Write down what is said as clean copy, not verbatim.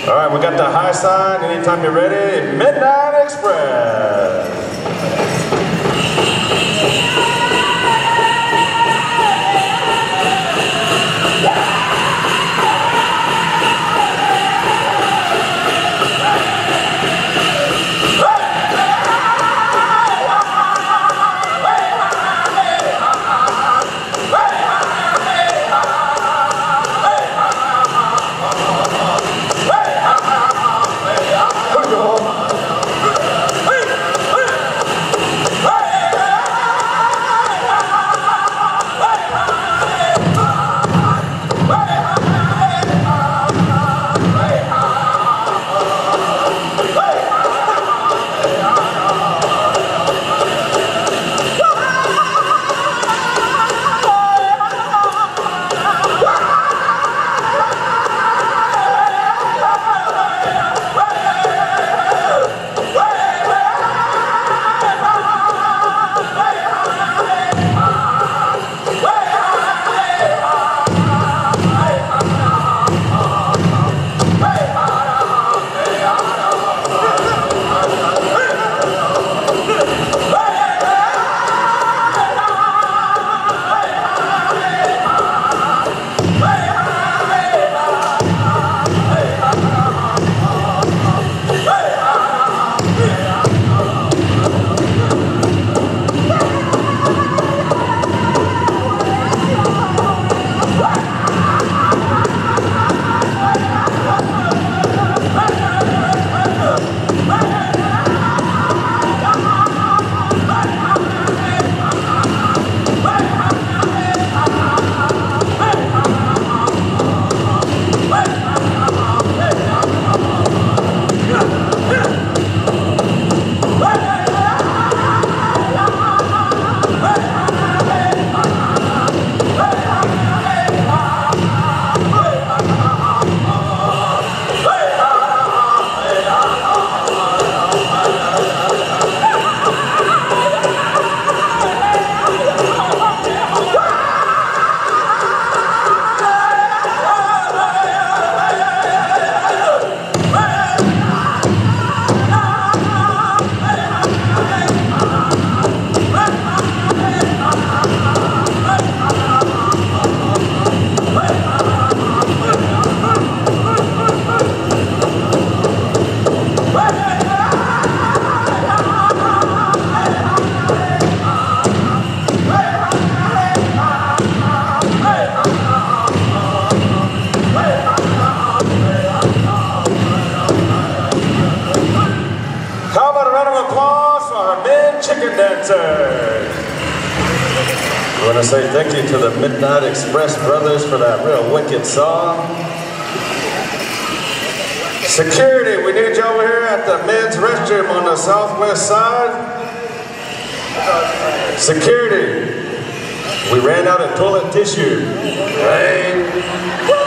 All right, we got the high sign. Anytime you're ready, Midnight Express. Chicken Dancers. I want to say thank you to the Midnight Express brothers for that real wicked song. Security, we need you over here at the men's restroom on the southwest side. Security, we ran out of toilet tissue. Hey.